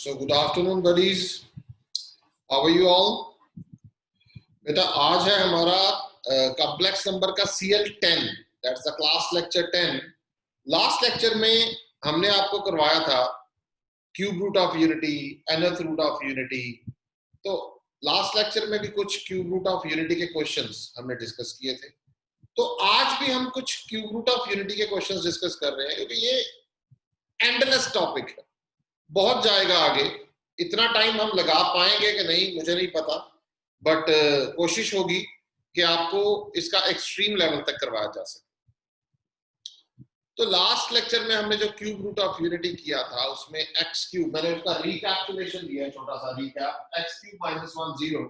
So good afternoon buddies. How are you all? बेटा आज है हमारा कॉम्प्लेक्स नंबर का CL10, that's the class lecture 10. Last lecture में हमने आपको करवाया था cube root of unity, nth root of unity. तो लास्ट लेक्चर में भी कुछ क्यूब रूट ऑफ यूनिटी के क्वेश्चंस हमने डिस्कस किए थे. तो आज भी हम कुछ क्यूब रूट ऑफ यूनिटी के क्वेश्चंस डिस्कस कर रहे हैं क्योंकि ये एंडलेस टॉपिक है, बहुत जाएगा आगे. इतना टाइम हम लगा पाएंगे कि नहीं मुझे नहीं पता, बट कोशिश होगी कि आपको इसका एक्सट्रीम लेवल तक करवाया जा सके. तो लास्ट लेक्चर में हमने जो क्यूब रूट ऑफ यूनिटी किया था उसमें एक्स क्यूब, मैंने उसका रिकैप्चुलेशन दिया है, छोटा सा recap. X cube minus 1 0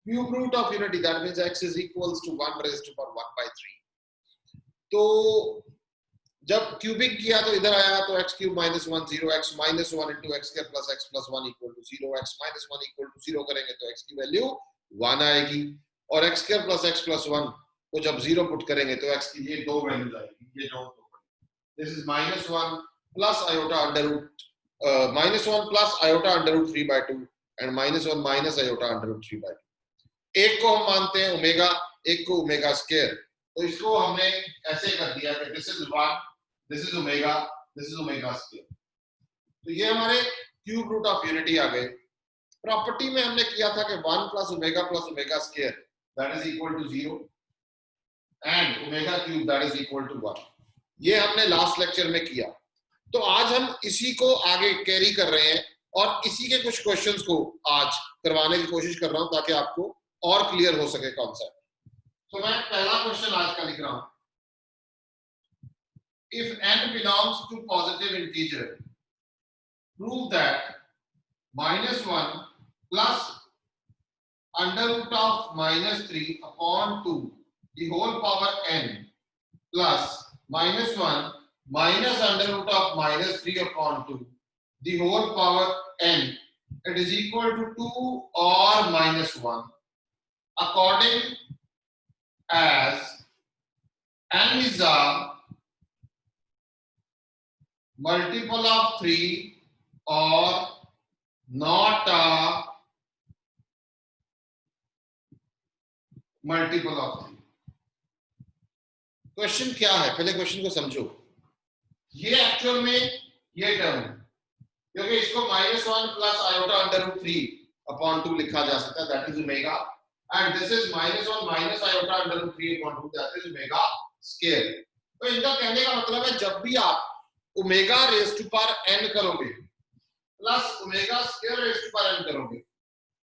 cube root of unity, that means x is equals to 1 raised to power 1/3. तो जब क्यूबिक किया तो इधर आया तो x cube minus 1 0, x minus 1 into x square plus x plus 1 equal to 0. x minus 1 equal to 0 करेंगे तो x की वैल्यू 1 आएगी, और x square plus x plus 1 को जब 0 पुट करेंगे तो x की ये दो वैल्यूज आएगी. ये जो this is minus 1 plus iota under root minus 1 plus iota under root 3/2 and minus 1 minus iota under root 3/2. एक को हम मानते हैं ओमेगा, एक को ओमेगा स्क्वायर. तो इसको हमने ऐसे कर दिया कि this is 1, this is omega, this is omega square. तो ये हमारे क्यूब रूट ऑफ यूनिटी आ गए. प्रॉपर्टी में हमने किया था कि 1 plus omega square that is equal to 0 and omega cube that is equal to 1. ये हमने लास्ट लेक्चर में किया. तो आज हम इसी को आगे कैरी कर रहे हैं और इसी के कुछ क्वेश्चंस को आज करवाने की कोशिश कर रहा हूं ताकि आपको और क्लियर हो सके कॉन्सेप्ट. तो मैं पहला क्वेश्चन आज का लिख रहा हूं. If n belongs to positive integer, prove that minus 1 plus under root of minus 3 upon 2 the whole power n plus minus 1 minus under root of minus 3 upon 2 the whole power n, it is equal to 2 or minus 1 according as n is a multiple of 3 or not a multiple of 3. Question क्या है, पहले question को समझो. ये actual में ये term है क्योंकि इसको -1 plus iota under root 3 upon 2 लिखा जा सकता है, that is omega, and this is -1 minus iota under root 3 upon 2 that is omega square. तो इनका कहने का मतलब है जब भी आप omega raise to power n करोगे plus omega square raise to power n करोगे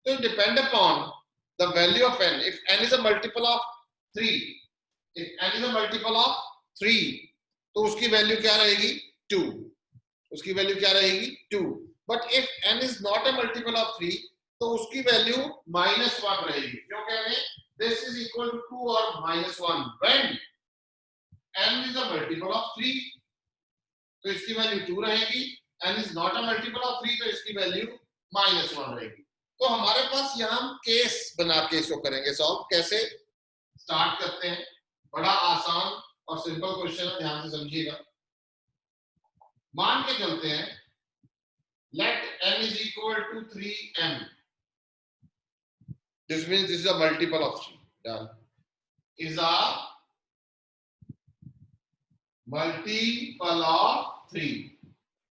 तो depend upon the value of n. If n is a multiple of 3, if n is a multiple of 3 तो उसकी वैल्यू क्या रहेगी 2, उसकी value क्या रहेगी 2. But if n is not a multiple of 3 तो उसकी वैल्यू -1 रहेगी. क्यों कह रहे हैं दिस इज इक्वल टू 2 और -1 when n is a multiple of 3 तो इसकी वैल्यू 2 रहेगी. n is not a multiple of 3 तो इसकी वैल्यू -1 रहेगी. तो हमारे पास यहाँ हम केस बना के इसको करेंगे सॉल्व. कैसे स्टार्ट करते हैं, बड़ा आसान और सिंपल क्वेश्चन है, ध्यान से समझिएगा. मान के चलते हैं let n is equal to 3m, this means this is a multiple of 3. Done. Is a multiple of 3.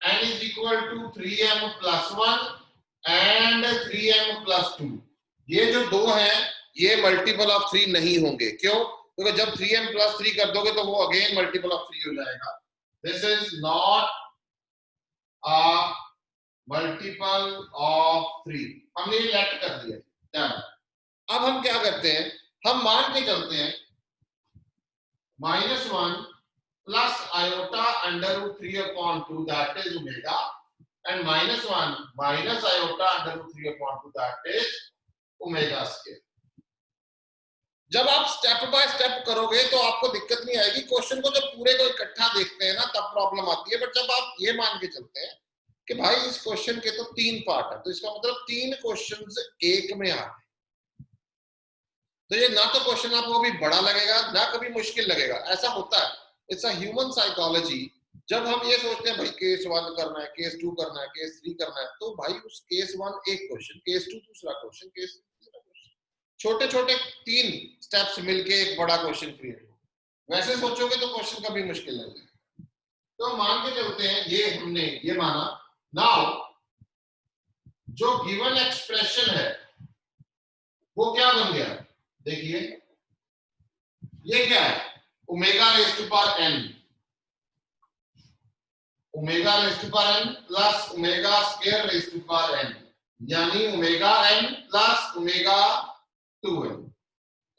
n is equal to 3m plus 1 and 3m plus 2. ये जो दो हैं ये मल्टीपल ऑफ 3 नहीं होंगे. क्यों? क्योंकि जब 3m plus 3 कर दोगे तो वो अगेन मल्टीपल ऑफ 3 हो जाएगा. This is not a multiple of 3. हमने ये लेट कर दिया. डन. अब हम क्या करते हैं, हम मान के चलते हैं -1 plus iota under root 3 upon 2 that is omega and -1 minus iota under root 3 upon 2 that is omega square. जब आप स्टेप बाय स्टेप करोगे तो आपको दिक्कत नहीं आएगी. क्वेश्चन को जब पूरे को इकट्ठा देखते हैं ना तब प्रॉब्लम आती है. बट जब आप ये मान के चलते हैं कि भाई इस क्वेश्चन के तो 3 पार्ट है तो इसका मतलब 3 क्वेश्चंस एक में आ रहे, तो ये ना तो क्वेश्चन आपको कभी बड़ा लगेगा ना कभी मुश्किल लगेगा. ऐसा होता है. It's a human psychology जब हम ये सोचते हैं भाई केस 1 करना है, केस 2 करना है, केस 3 करना है, तो भाई उस केस 1 एक क्वेश्चन, केस 2 दूसरा क्वेश्चन, केस 3 तीसरा क्वेश्चन, छोटे छोटे 3 स्टेप्स मिलके एक बड़ा क्वेश्चन क्रिएट हो। वैसे सोचोगे तो क्वेश्चन कभी मुश्किल नहीं है। तो मान के चलते हैं ये हमने ये माना। नाउ जो गिवन एक्सप्रेशन है वो क्या बन गया, देखिए ये क्या है, omega raise to power n, omega raise to power n plus omega square raise to power n, यानी omega n plus omega 2n।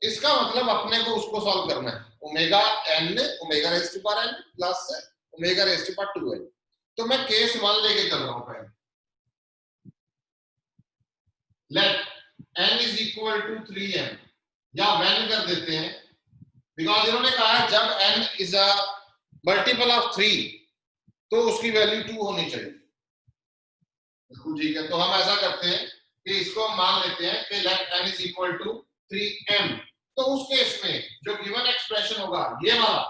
इसका मतलब अपने को उसको सॉल्व करना है, omega n omega raise to power n plus omega raise to power 2n। तो मैं केस 1 लेके चल रहा हूं पहले। Let n is equal to 3m, या when कर देते हैं, बिकॉज इन्होंने कहा है जब n is a multiple of 3 तो उसकी वैल्यू 2 होनी चाहिए। बिल्कुल ठीक है, तो हम ऐसा करते हैं कि इसको मान लेते हैं कि let n is equal to 3m। तो उस केस में जो गिवन एक्सप्रेशन होगा ये वाला,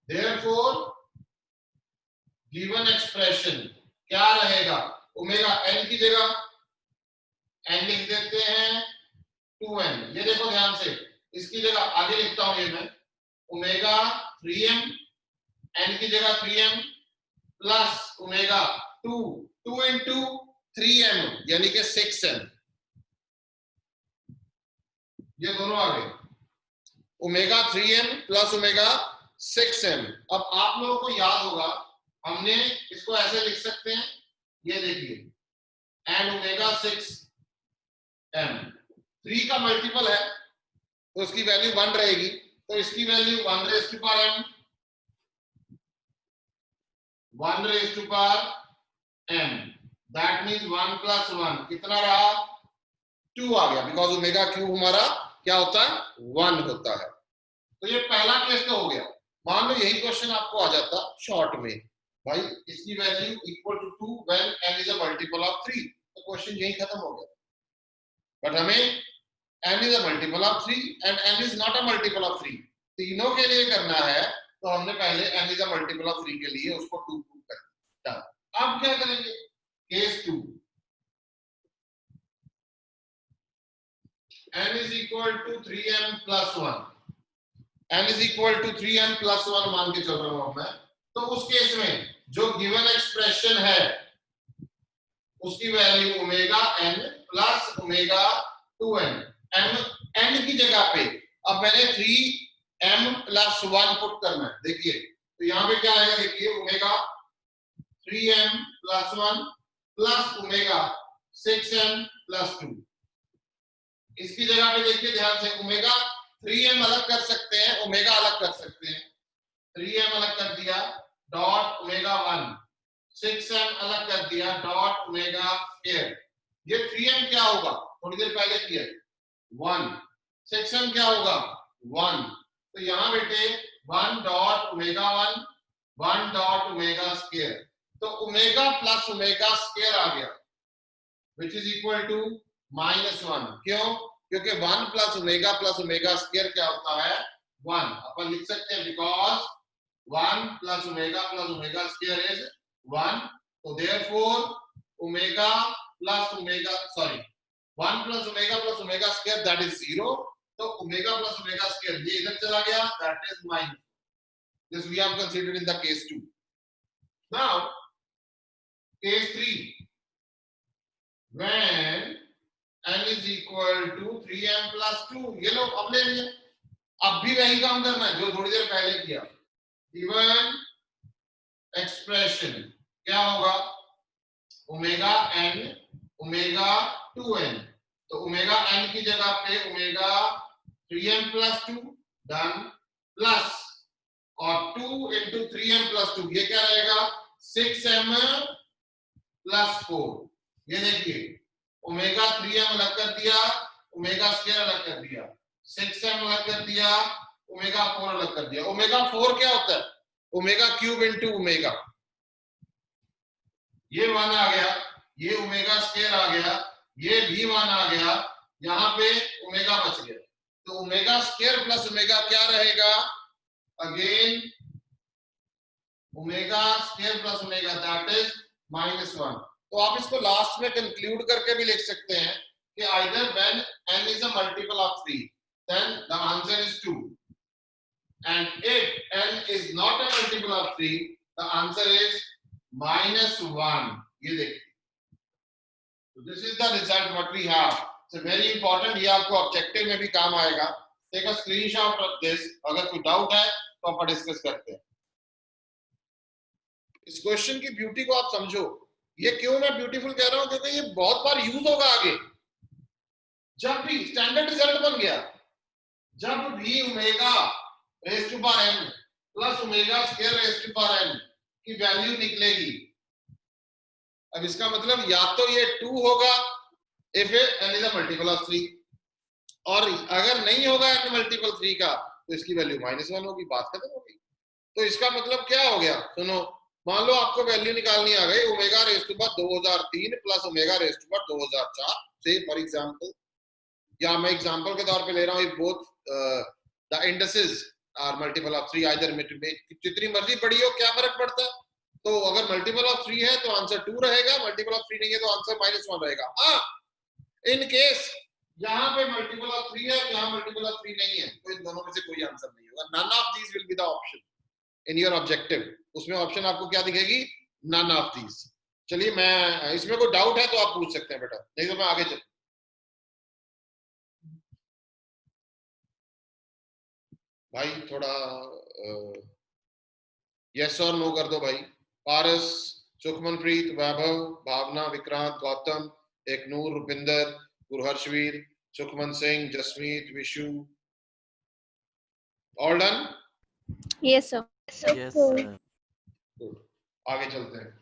देयरफॉर गिवन एक्सप्रेशन क्या रहेगा, ओमेगा n की जगह n लिख देते हैं 2n। ये देखो ध्यान से, इसकी जगह आगे लिखता हूं ये मैं, ओमेगा 3m, n की जगह 3m plus omega 2 into 3m यानी कि 6m, ये दोनों आ गए, omega 3m plus omega 6m। अब आप लोगों को याद होगा हमने इसको ऐसे लिख सकते हैं, ये देखिए एंड ओमेगा 6m 3 का मल्टीपल है तो उसकी वैल्यू 1 रहेगी, तो इसकी value 1 raise to power m, 1 raise to power m, that means 1 plus 1 कितना रहा, 2 आ गया, बिकॉज ओमेगा क्यूब हमारा क्या होता है, 1 होता है। तो ये पहला केस तो हो गया। मान लो यही क्वेश्चन आपको आ जाता शॉर्ट में, भाई इसकी value equal to 2 when n is a multiple of 3, तो क्वेश्चन यही खत्म हो गया। बट हमें n is a multiple of 3 and n is not a multiple of 3, तीनों के लिए करना है, तो हमने पहले n is a multiple of 3 के लिए उसको 2 प्रूव कर दिया। अब क्या करेंगे, case 2, n is equal to 3m plus 1, n is equal to 3m plus 1 मान के चल रहा हूं मैं। तो उस केस में जो गिवन एक्सप्रेशन है उसकी value omega n plus omega 2n, n की जगह पे अब मैंने 3m प्लस 1 पुट करना है। देखिए तो यहां पे क्या आएगा, देखिए omega 3m plus 1 plus omega 6m plus 2। इसकी जगह पे देखिए ध्यान से, ओमेगा 3m अलग कर सकते हैं, ओमेगा अलग कर सकते हैं, 3m अलग कर दिया डॉट ओमेगा 1, 6m अलग कर दिया डॉट ओमेगा स्क्वायर। ये 3m क्या होगा, थोड़ी देर पहले किया 1, 6m क्या होगा 1, तो यहां बेटे 1 dot omega 1, 1 dot omega square, तो ओमेगा प्लस ओमेगा स्क्वायर आ गया विच इज इक्वल टू -1। क्यों, क्योंकि 1 प्लस ओमेगा स्क्वायर क्या होता है 1, अपन लिख सकते हैं because 1 plus omega square is 1, तो therefore omega plus omega sorry 1 plus omega square that is 0, तो ओमेगा प्लस ओमेगा स्क्वायर ये इधर चला गया, that is minus. This we have considered in the case 2। Now case 3, when n is equal to 3m plus 2, ये लो अब ले लिया, अब भी वही काम करना है जो थोड़ी देर पहले किया। गिवन एक्सप्रेशन क्या होगा, ओमेगा n ओमेगा 2n, तो ओमेगा n की जगह पे omega 3m plus 2 done, plus और 2 इंटू 3m plus 2 ये क्या रहेगा 6m plus 4। ये देखिए ओमेगा 3m अलग कर दिया, ओमेगा स्क्वायर अलग कर दिया, 6m अलग कर दिया, ओमेगा 4 अलग कर दिया। ओमेगा 4 क्या होता है, ओमेगा क्यूब इंटू ओमेगा, ये 1 आ गया, ये ओमेगा स्क्वायर आ गया, ये भी 1 आ गया, यहां पे ओमेगा बच गया, तो ओमेगा स्क्वायर प्लस ओमेगा क्या रहेगा, again omega square plus omega that is -1। तो आप इसको लास्ट में कंक्लूड करके भी लिख सकते हैं कि either when n is a multiple of 3 then the answer is 2 and if n is not a multiple of 3 the answer is -1। ये देखिए, so this is the result what we have। so very important, ये आपको objective में भी काम आएगा। Take a screenshot of this, अगर कोई डाउट है तो अपन डिस्कस करते हैं। इस क्वेश्चन की ब्यूटी को आप समझो। ये क्यों मैं ब्यूटीफुल कह रहा हूं, क्योंकि ये बहुत बार यूज होगा आगे। जब भी स्टैंडर्ड रिजल्ट बन गया, जब भी omega raise to power n plus omega square raise to power n की वैल्यू निकलेगी, अब इसका मतलब या तो ये 2 होगा if n is a multiple of 3, और अगर नहीं होगा n मल्टीपल 3 का तो इसकी वैल्यू -1 होगी। बात खत्म हो गई। तो इसका मतलब क्या हो गया, सुनो, मान लो आपको वैल्यू निकालनी आ गई omega raise to power 2003 plus omega raise to power 2004 से, फॉर एग्जांपल, या मैं एग्जांपल के तौर पे ले रहा हूं, if both the indices are multiple of 3, either में जितनी मर्जी बड़ी हो क्या फर्क पड़ता है। तो अगर मल्टीपल ऑफ 3 है तो आंसर 2 रहेगा, मल्टीपल ऑफ 3 नहीं है तो आंसर -1 रहेगा। हाँ, इन केस यहाँ पे मल्टीपल ऑफ 3 है, यहाँ मल्टीपल ऑफ 3 नहीं है, तो इन दोनों में से कोई आंसर नहीं होगा। None of these will be the option in your objective. उसमें ऑप्शन आपको क्या दिखेगी, नन ऑफ दीज। चलिए, मैं इसमें कोई डाउट है तो आप पूछ सकते हैं बेटा, नहीं तो मैं आगे चलूं। भाई थोड़ा यस और नो कर दो भाई। Paras, Sukhmanpreet, Vaibhav, Bhavna, Vikrant, Gautam, Eknoor, Rupinder, Gurharshveer, Sukhman Singh, Jasmeet, Vishu, all done? Yes sir. Yes sir. Good, आगे चलते हैं।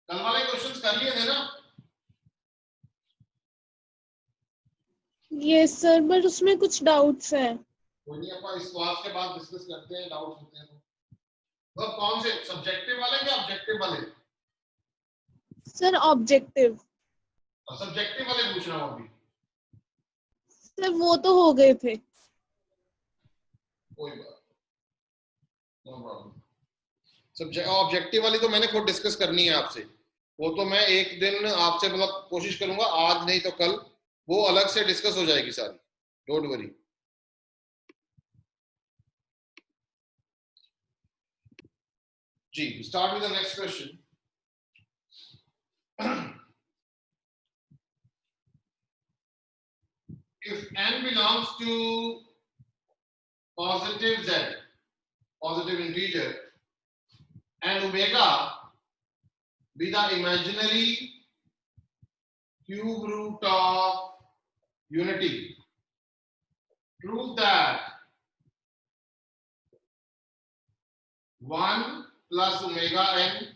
कल वाले क्वेश्चंस कर लिए थे ना? यस सर, बट उसमें कुछ डाउट्स हैं। कोई नहीं, अपन इस क्लास के बाद डिस्कस करते हैं, डाउट्स होते हैं तो। कौन से, सब्जेक्टिव वाले या ऑब्जेक्टिव वाले? Sir objective. सब्जेक्टिव वाले पूछ रहा हूं अभी। सर वो तो हो गए थे। कोई बात, नो प्रॉब्लम। सब्जेक्ट ऑब्जेक्टिव वाली तो मैंने खुद डिस्कस करनी है आपसे। वो तो मैं एक दिन आपसे मतलब कोशिश करूंगा, आज नहीं तो कल, वो अलग से डिस्कस हो जाएगी सारी, डोंट वरी। जी, start with the next question. If n belongs to positive z, positive integer, and omega be the imaginary cube root of unity, prove that 1 plus omega n,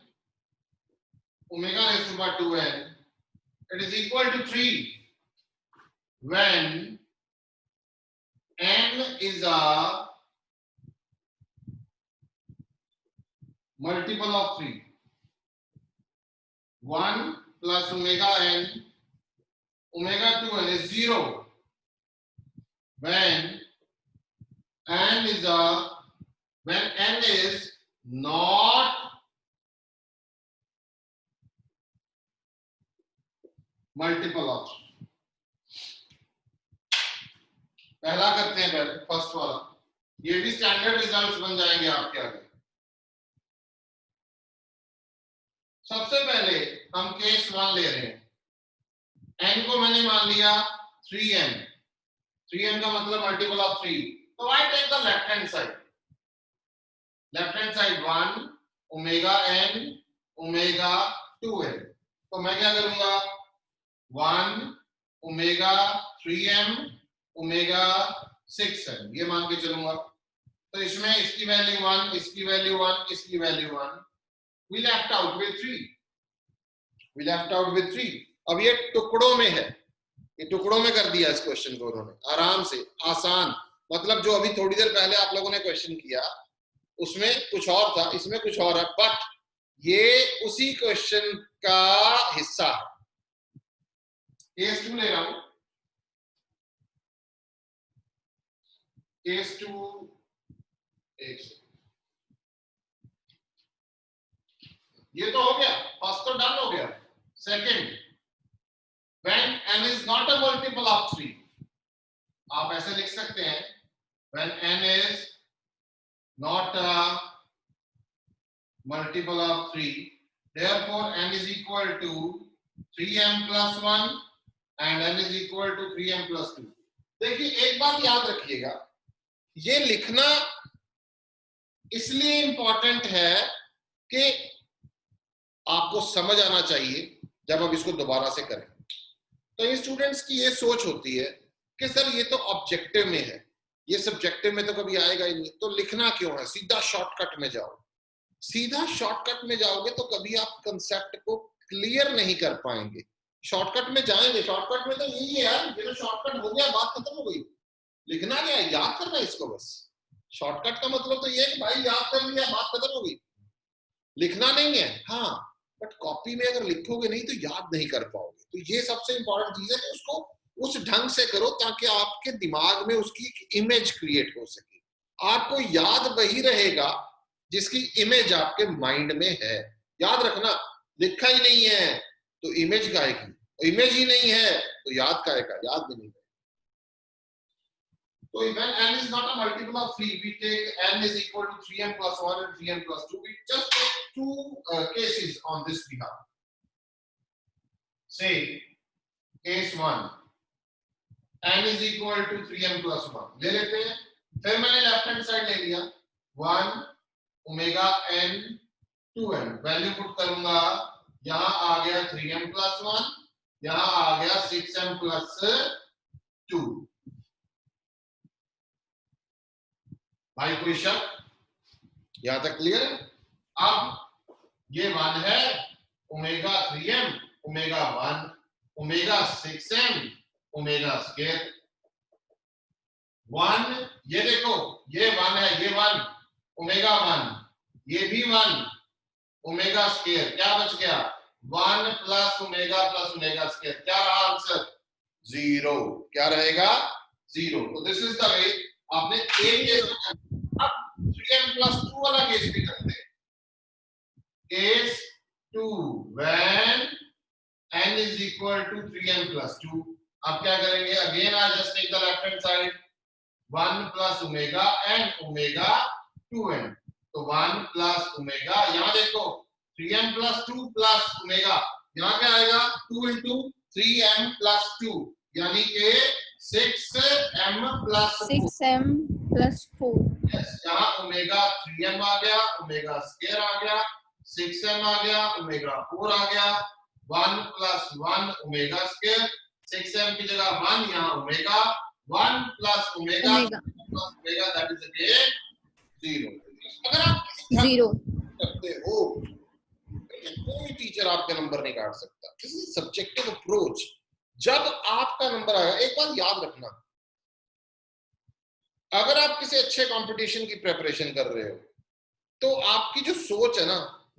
omega raised to power 2n, it is equal to 3 when n is a multiple of 3. 1 plus omega n, omega 2n is 0 when n is not multiple of 3. पहला करते हैं, पहले first वाला। ये भी standard results बन जाएंगे आपके आगे। सबसे पहले हम केस 1 ले रहे हैं। n को मैंने मान लिया 3n, 3n का मतलब मल्टीपल ऑफ 3, तो I take the left hand side. Left hand side 1 omega n omega 2n, तो मैं क्या करूंगा, 1 ओमेगा 3m ओमेगा 6n, ये मान के चलूंगा। तो इसमें इसकी वैल्यू 1, इसकी वैल्यू 1, इसकी value 1, we left out with 3, we left out with 3। अब ये टुकड़ों में है, ये टुकड़ों में कर दिया इस क्वेश्चन को उन्होंने, आराम से, आसान। मतलब जो अभी थोड़ी देर पहले आप लोगों ने क्वेश्चन किया उसमें कुछ और था, इसमें कुछ और है, बट ये उसी क्वेश्चन का हिस्सा है। केस 2 ले रहा हूं। केस 2 ये तो हो गया, फर्स्ट तो डन हो गया। Second, when n is not a multiple of 3, आप ऐसे लिख सकते हैं when n is not a multiple of 3, therefore n is equal to 3m plus 1 and n is equal to 3m plus 2। देखिए एक बात याद रखिएगा, ये लिखना इसलिए इंपॉर्टेंट है कि आपको समझ आना चाहिए जब आप इसको दोबारा से करें। कई स्टूडेंट्स की ये सोच होती है कि सर ये तो ऑब्जेक्टिव में है, ये सब्जेक्टिव में तो कभी आएगा ही नहीं, तो लिखना क्यों है, सीधा शॉर्टकट में जाओ। सीधा शॉर्टकट में जाओगे तो कभी आप कंसेप्ट को क्लियर नहीं कर पाएंगे। शॉर्टकट में जाएंगे, शॉर्टकट में तो यही है यार, ये तो शॉर्टकट हो गया, बात खत्म हो गई। लिखना क्या है, याद करना है इसको बस। शॉर्टकट का मतलब तो ये है कि भाई याद कर लिया, बात खत्म हो गई, लिखना नहीं है। हाँ, बट कॉपी में अगर लिखोगे नहीं तो याद नहीं कर पाओगे। तो ये सबसे इंपॉर्टेंट चीज है कि उसको उस ढंग से करो ताकि आपके दिमाग में उसकी एक इमेज क्रिएट हो सके। आपको याद वही रहेगा जिसकी इमेज आपके माइंड में है। याद रखना, लिखा ही नहीं है तो इमेज काहे की, इमेज ही नहीं है तो याद काहे का, याद भी नहीं है। So when n is not a multiple of 3, we take n is equal to 3m plus 1 and 3m plus 2. We just take two cases on this behalf. Say case 1, n is equal to 3m plus 1 ले लेते हैं। फिर मैंने left hand side ले लिया 1 omega n 2n, value put करूंगा, यहां आ गया 3m plus 1, यहां आ गया 6m plus 2। भाई कोई शक, यहां तक क्लियर? अब ये 1 है, omega 3m, omega 1, omega 6m, omega square 1, ये देखो ये 1 है, ये 1 ओमेगा 1, ये भी 1 ओमेगा स्क्वायर, क्या बच गया 1 प्लस ओमेगा स्क्वायर, क्या रहा आंसर 0। क्या रहेगा 0। तो दिस इज द वे आपने एक केस। अब 3m plus 2 वाला केस भी करते हैं। Case 2 when n is equal to 3m plus 2, अब क्या करेंगे, again I just take the left hand side 1 plus omega n omega 2n, तो 1 plus ओमेगा, यहां देखो 3m plus 2 plus ओमेगा, यहां क्या आएगा 2 into 3m plus 2 यानी कि 6m plus 6m plus 4। yes, यहाँ ओमेगा 3m आ गया, ओमेगा स्क्वायर आ गया, 6m आ गया, ओमेगा 4 आ गया, 1 plus 1 ओमेगा स्क्वायर, 6m की जगह 1, यहाँ omega 1 plus omega plus omega, that is again 0। अगर आप 0 करते हो कोई टीचर आपका नंबर नहीं काट सकता। This is subjective approach. जब आपका नंबर आएगा, एक बात याद रखना, अगर आप किसी अच्छे कंपटीशन की प्रिपरेशन कर रहे हो तो आपकी जो सोच है ना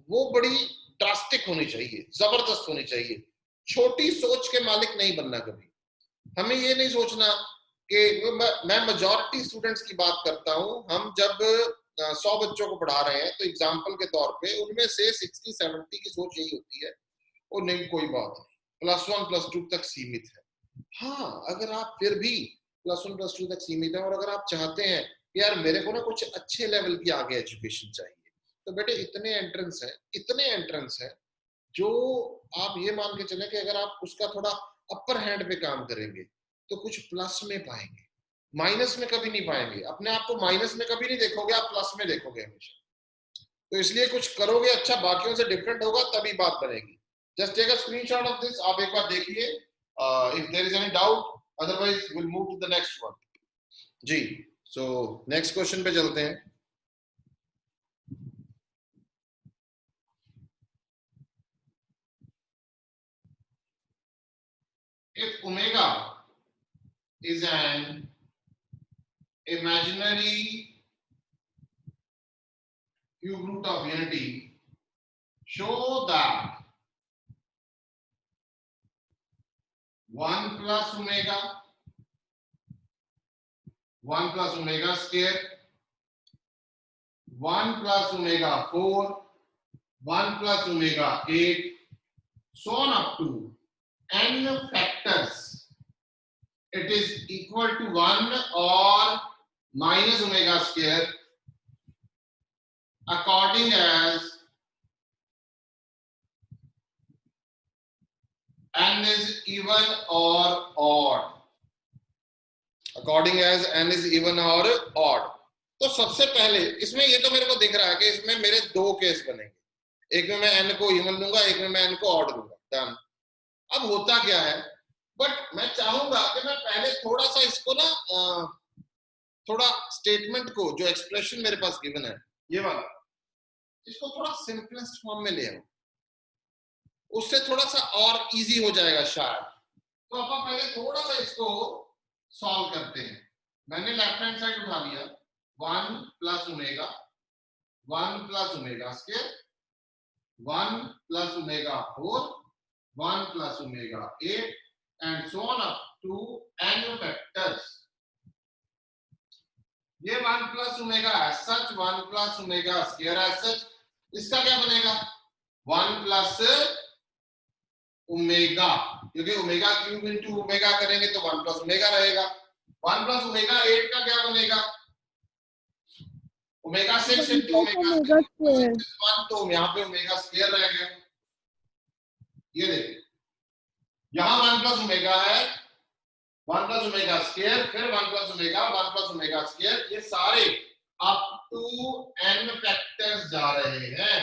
वो बड़ी ड्रास्टिक होनी चाहिए, जबरदस्त होनी चाहिए। छोटी सोच के मालिक नहीं बनना कभी। हमें ये नहीं सोचना कि मैं मेजॉरिटी स्टूडेंट्स की बात करता हूं, हम जब 100 बच्चों को पढ़ा रहे हैं तो एग्जाम्पल के तौर पे उनमें से 60-70 की सोच यही होती है, और नहीं कोई बात नहीं, +1 +2 तक सीमित है। हाँ, अगर आप फिर भी +1 +2 तक सीमित है और अगर आप चाहते हैं कि यार मेरे को ना कुछ अच्छे लेवल की आगे एजुकेशन चाहिए, तो बेटे इतने एंट्रेंस है जो आप ये मान के चले कि अगर आप उसका थोड़ा अपर हैंड पे काम करेंगे तो कुछ प्लस में पाएंगे, माइनस में कभी नहीं पाएंगे। अपने आप को माइनस में कभी नहीं देखोगे, आप प्लस में देखोगे हमेशा। तो इसलिए कुछ करोगे अच्छा, बाकियों से डिफरेंट होगा, तभी बात बनेगी। Just take a screenshot of this, आप एक बार देखिए, if there is any doubt, otherwise will move to the next one. जी, सो नेक्स्ट क्वेश्चन पे चलते हैं। If omega is an imaginary cube root of unity, show that 1 plus omega 1 plus omega square, 1 plus omega 4, 1 plus omega 8, so on up to n factors. It is equal to 1 or minus omega square according as n is even or odd. According as n is even or odd. तो सबसे पहले इसमें ये तो मेरे को दिख रहा है कि इसमें मेरे दो केस बनेंगे, एक में मैं n को इवन दूंगा, एक में मैं n को ऑड दूंगा. डन. अब होता क्या है, बट मैं चाहूंगा कि मैं पहले थोड़ा सा इसको ना थोड़ा स्टेटमेंट को जो एक्सप्रेशन मेरे पास गिवन है ये वाला, इसको थोड़ा सिंपलेस्ट फॉर्म में ले आऊं, उससे थोड़ा सा और इजी हो जाएगा शायद. तो अपन पहले थोड़ा सा इसको सॉल्व करते हैं. मैंने लेफ्ट हैंड साइड उठा लिया, 1 plus omega, 1 plus omega square, 1 plus omega 4, 1 plus omega 8 and so on up to n factors. ये 1 plus omega as such, 1 plus omega square as such, इसका क्या बनेगा 1 प्लस ओमेगा, क्योंकि ओमेगा क्यूब इनटू ओमेगा करेंगे तो 1 plus omega रहेगा. 1 plus omega 8 का क्या बनेगा ओमेगा 6 इनटू ओमेगा स्क्वायर, 1 तो यहाँ पे ओमेगा स्क्वायर रह गया. ये देखिए यहाँ 1 प्लस ओमेगा है, 1 प्लस ओमेगा स्क्वायर, फिर 1 plus omega, 1 plus omega square, ये सारे अप टू n फैक्टर्स जा रहे हैं.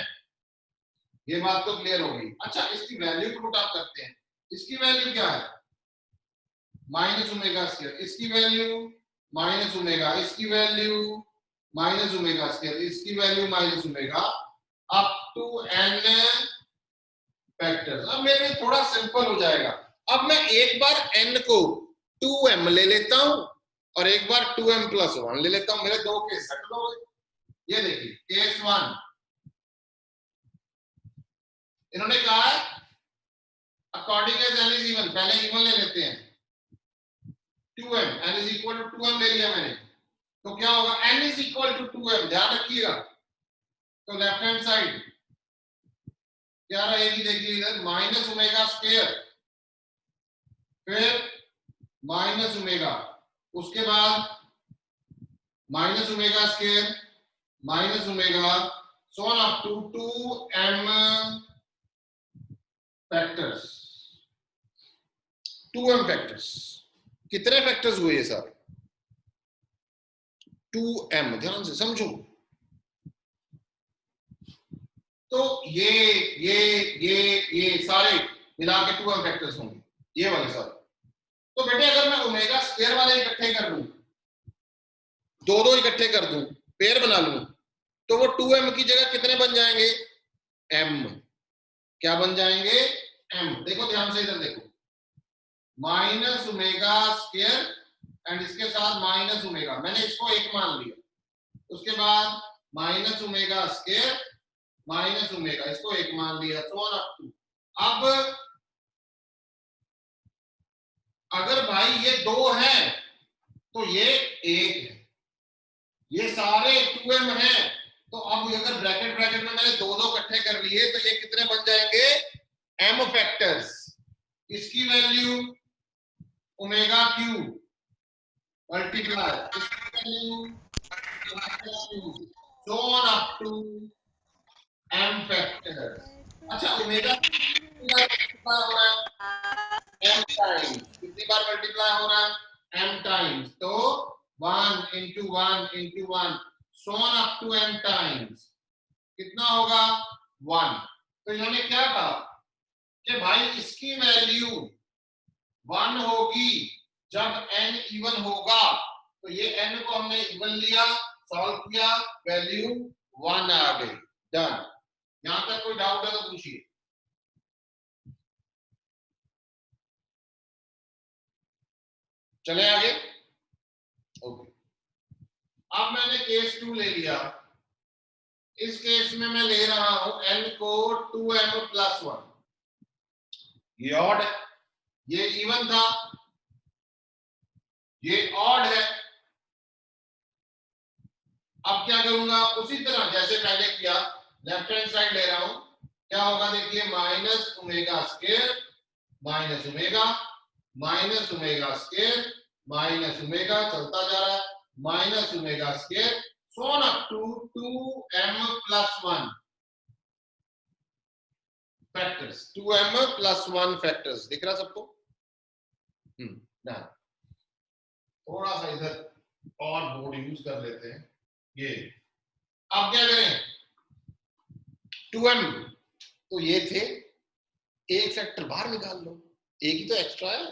ये बात तो क्लियर होगी. अच्छा, इसकी वैल्यू को पुट अप करते हैं. इसकी वैल्यू क्या है माइनस ओमेगा स्क्वायर, इसकी वैल्यू माइनस ओमेगा, इसकी वैल्यू माइनस ओमेगा स्क्वायर, इसकी value minus omega up to n factors. अब मेरे लिए थोड़ा सिंपल हो जाएगा. अब मैं एक बार n को 2m ले लेता हूं और एक बार 2m प्लस 1 ले लेता हूं. मेरे दो केस सेटल हो गए. ये देखिए केस 1, इन्होंने कहा है according as n is even, पहले इवन ले लेते हैं. 2m, n is equal to 2m ले लिया मैंने, तो क्या होगा n is equal to 2m. ध्यान रखिएगा. तो लेफ्ट हैंड साइड क्या रहेगी, देखिए इधर माइनस ओमेगा स्क्वायर, फिर माइनस ओमेगा, उसके बाद minus omega square, minus omega, so on up to 2m factors. 2m factors. कितने फैक्टर्स हुए ये सारे 2m, ध्यान से समझो. तो ये सारे मिला के 2m फैक्टर्स होंगे, ये वाले सारे. तो बेटे अगर मैं ओमेगा स्क्वायर वाले इकट्ठे कर लूं, दो इकट्ठे कर दूं, पेयर बना लूं, तो वो 2m की जगह कितने बन जाएंगे m. क्या बन जाएंगे m. देखो ध्यान से इधर देखो, माइनस ओमेगा स्क्वायर एंड इसके साथ माइनस ओमेगा, मैंने इसको एक मान लिया. उसके बाद minus omega square, minus omega, इसको एक मान लिया. तो अप टू, अब अगर भाई ये दो है तो ये एक है, ये सारे 2m हैं, तो अब अगर ब्रैकेट में मैंने दो इकट्ठे कर लिए तो ये कितने बन जाएंगे m फैक्टर्स. इसकी वैल्यू ओमेगा क्यूब मल्टीप्लाई, इसकी value so on up to m factors. अच्छा, ओमेगा मल्टीप्लाई हो रहा है m टाइम्स, कितनी बार मल्टीप्लाई हो रहा है m टाइम्स, तो 1 into 1 into 1 so on up to m times. कितना होगा 1. तो इन्होंने क्या कहा कि भाई इसकी वैल्यू 1 होगी जब n इवन होगा. तो ये n को हमने इवन लिया, सॉल्व किया, वैल्यू 1 आ गई. डन. यहां तक कोई डाउट है तो पूछिए. चले आगे. ओके. अब मैंने केस 2 ले लिया. इस केस में मैं ले रहा हूं n को 2m प्लस 1. ये ऑड है, ये इवन था, ये ऑड है. अब क्या करूंगा, उसी तरह जैसे पहले किया, लेफ्ट हैंड साइड ले रहा हूं, क्या होगा देखिए, minus omega square minus omega minus omega square minus omega, चलता जा रहा है, minus omega square so on up to 2m plus 1 factors, 2m plus 1 factors. दिख रहा सबको? ना थोड़ा सा इधर और बोर्ड यूज कर लेते हैं। ये अब क्या करें, 2m तो ये थे, एक फैक्टर बाहर निकाल लो, एक ही तो एक्स्ट्रा है।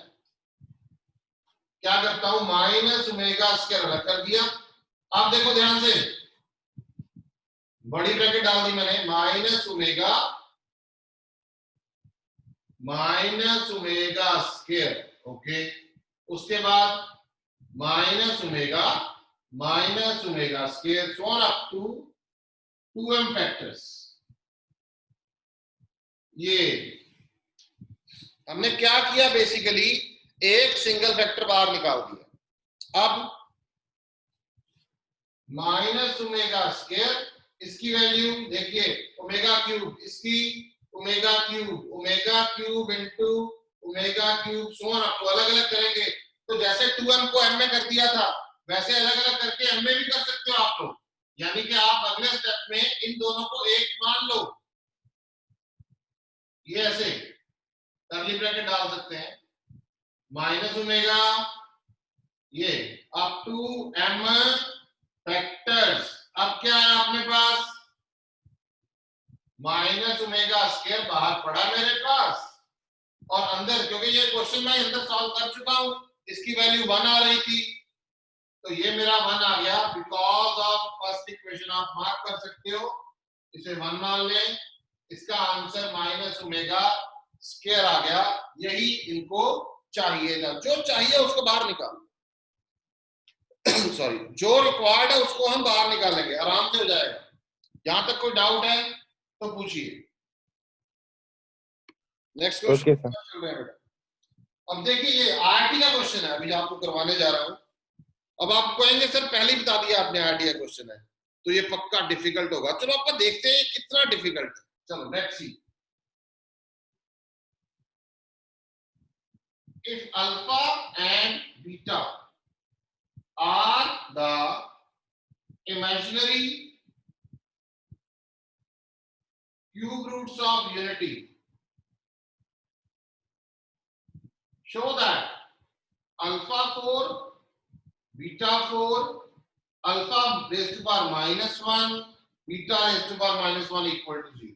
क्या करता हूं, माइनस ओमेगा स्क्वायर अलग कर दिया। अब देखो ध्यान से, बड़ी ब्रैकेट डाल दी मैंने, माइनस ओमेगा स्क्वायर, ओके। उसके बाद minus omega square so on up to 2m factors. ये हमने क्या किया, बेसिकली एक सिंगल फैक्टर बाहर निकाल दिया। अब माइनस ओमेगा स्क्वायर, इसकी वैल्यू देखिए ओमेगा क्यूब, इसकी omega cube into omega cube सोन अप, अलग अलग करेंगे। तो जैसे 2m को m में कर दिया था, वैसे अलग अलग करके m में भी कर सकते हो आप लोग। यानी कि आप अगले स्टेप में इन दोनों को एक मान लो, ये ऐसे कर्ली ब्रैकेट डाल सकते हैं, माइनस ओमेगा ये अप टू m फैक्टर्स। अब क्या है अपने पास, माइनस ओमेगा स्क्वायर बाहर पड़ा मेरे पास, और अंदर, क्योंकि ये क्वेश्चन मैं अंदर सॉल्व कर चुका हूं, इसकी वैल्यू 1 आ रही थी, तो ये मेरा 1 आ गया बिकॉज ऑफ फर्स्ट इक्वेशन। आप मार्क कर सकते हो, इसे 1 मान लें, इसका आंसर माइनस ओमेगा स्क्वायर आ गया। यही इनको चाहिए था, जो चाहिए उसको बाहर निकाल सॉरी, जो रिक्वायर्ड है उसको हम बाहर निकालेंगे, आराम से हो जाएगा। यहां तक कोई डाउट है तो पूछिए। नेक्स्ट क्वेश्चन चल रहा है बेटा। अब देखिए ये आरटी का क्वेश्चन है, अभी आपको करवाने जा रहा हूं। अब आप कहेंगे सर पहले ही बता दिया आपने आरटी का क्वेश्चन है, तो ये पक्का डिफिकल्ट होगा। चलो आपका देखते हैं कितना डिफिकल्ट है। चलो let's see. If alpha and beta are the imaginary cube roots of unity, show that alpha 4 beta 4 alpha raised to power -1 beta raised to power -1 equal to 0।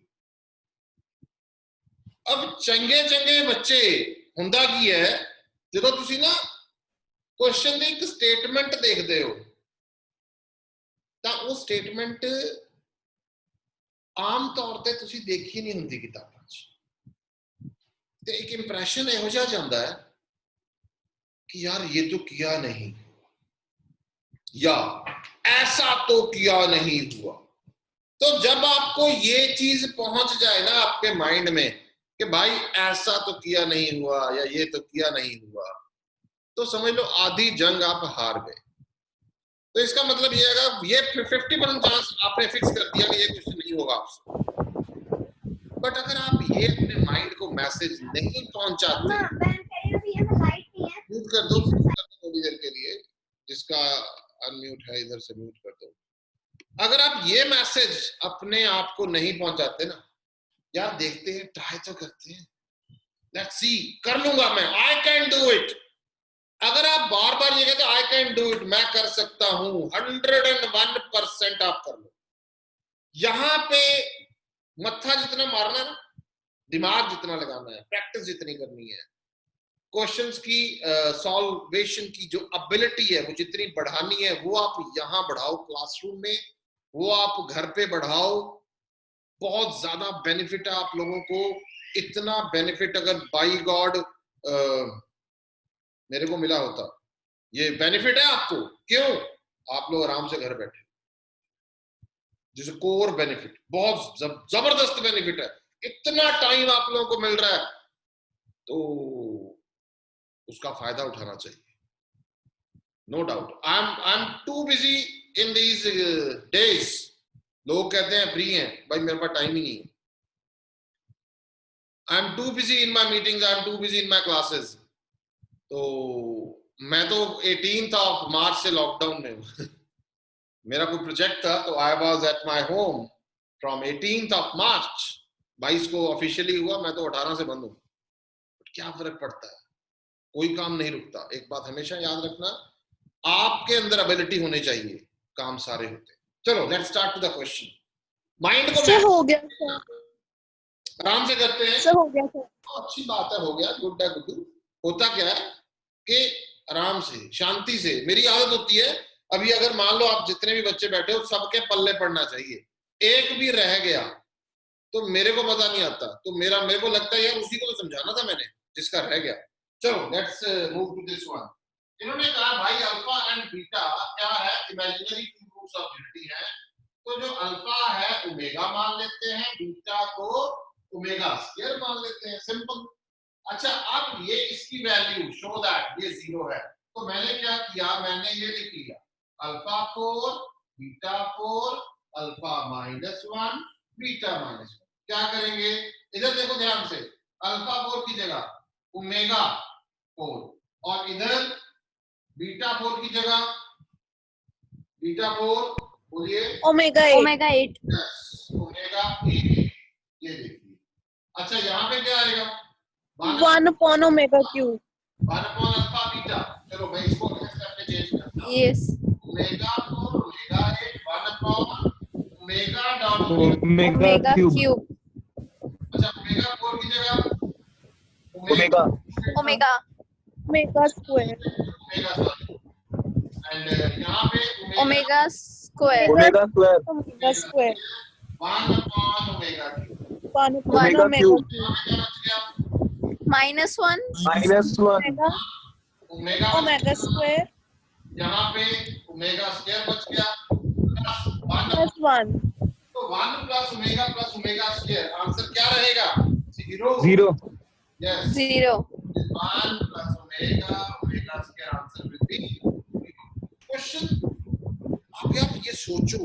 अब चंगे चंगे बच्चे हुंदा की है, ਜਦੋਂ ਤੁਸੀਂ ਨਾ क्वेश्चन ਦੀ ਇੱਕ स्टेटमेंट देखते हो, ਤਾਂ ਉਹ स्टेटमेंट आम तौर ਤੇ ਤੁਸੀਂ ਦੇਖੀ ਨਹੀਂ ਹੁੰਦੀ ਕਿਤਾਬਾਂ 'ਚ, ਤੇ एक इंप्रेशन ਇਹੋ ਜਿਹਾ ਜਾਂਦਾ है कि यार ये तो किया नहीं, या ऐसा तो किया नहीं हुआ। तो जब आपको ये चीज पहुंच जाए ना आपके माइंड में कि भाई ऐसा तो किया नहीं हुआ या ये तो किया नहीं हुआ, तो समझ लो आधी जंग आप हार गए। तो इसका मतलब ये है, ये 50% चांस आपने फिक्स कर दिया कि ये क्वेश्चन नहीं होगा आपसे। बट अगर आप ये अपने माइंड को मैसेज नहीं पहुंचाते, म्यूट कर दो थोड़ी देर के लिए, जिसका अनम्यूट है इधर से म्यूट कर दो। अगर आप ये मैसेज अपने आप को नहीं पहुंचाते ना, यार देखते हैं, ट्राई तो करते हैं, लेट्स सी, कर लूंगा मैं, आई कैन डू इट। अगर आप बार बार ये कहते आई कैन डू इट, मैं कर सकता हूं, 101% आप कर लो। यहां पे मत्था जितना मारना ना, दिमाग जितना लगाना है, प्रैक्टिस जितनी करनी है, क्वेश्चंस की सॉल्वेशन की जो एबिलिटी है वो जितनी बढ़ानी है, वो आप यहां बढ़ाओ क्लासरूम में, वो आप घर पे बढ़ाओ। बहुत ज्यादा बेनिफिट है आप लोगों को। इतना बेनिफिट अगर बाई गॉड मेरे को मिला होता, ये बेनिफिट है आपको। क्यों? आप लोग आराम से घर बैठे, जैसे कोर बेनिफिट, बहुत जबरदस्त बेनिफिट है। इतना टाइम आप लोगों को मिल रहा है, तो उसका फायदा उठाना चाहिए, no doubt. I am too busy in these days लोग कहते हैं फ्री हैं, भाई मेरे पास टाइम ही नहीं है. आई am too busy in my meetings, I am too busy in my classes. तो मैं तो 18th of March से लॉकडाउन में हूँ. मेरा कोई प्रोजेक्ट था तो I was at my home from 18th of March. 22 को ऑफिशियली हुआ, मैं तो 18 से बंद हूँ. क्या फर्क पड़ता है, कोई काम नहीं रुकता. एक बात हमेशा याद रखना, आपके अंदर एबिलिटी होनी चाहिए, काम सारे होते. चलो let's start to the question. Mind को सर हो गया सर. आराम से करते हैं. सर हो गया सर. अच्छी बात है, हो गया, गुड है गुड्डू. होता क्या है कि आराम से शांति से, मेरी आदत होती है अभी अगर मान लो आप जितने भी बच्चे बैठे हो सबके पल्ले पड़ना चाहिए. एक भी रह गया तो मेरे को पता नहीं आता, तो मेरे को लगता है यार उसी को तो समझाना था मैंने जिसका रह गया. चलो let's move to this one. इन्होंने कहा भाई अल्फा एंड बीटा क्या है, imaginary two roots of unity है. तो जो अल्फा है ओमेगा मान लेते हैं, बीटा को ओमेगा स्क्वायर मान लेते हैं. सिंपल. अच्छा अब ये इसकी वैल्यू शो दैट ये 0 है. तो मैंने क्या किया, मैंने ये लिख लिया अल्फा 4 बीटा 4 अल्फा -1 बीटा -1. क्या करेंगे, इधर देखो ध्यान से, अल्फा 4 की जगह ओमेगा 4 और इधर बीटा 4 की जगह बीटा 4 बोलिए ओमेगा 8. ओमेगा 8. ओमेगा 8. ये देखिए. अच्छा यहाँ पे क्या आएगा, 1 upon omega cube. 1 upon alpha beta. चलो भाई इसको अगले स्टेप पे चेंज करता हूं. Yes. Omega 4 omega 8 1 upon omega dot Omega cube. अच्छा ओमेगा 4 की जगह omega Omega. Omega square. Omega sorry. And यहाँ पे Omega square. Omega square Omega square. 1 upon omega cube. 1 upon Omega omega cube. cube. यहाँ पे क्या बच गया, -1. -1 Omega ओमेगा omega square यहाँ पे ओमेगा स्क्वायर बच गया प्लस 1. plus 1. तो 1 प्लस ओमेगा स्क्वायर आंसर क्या रहेगा, 0. 0 yes 0. 1 plus omega square answer will be 0. Question. अब आप ये सोचो,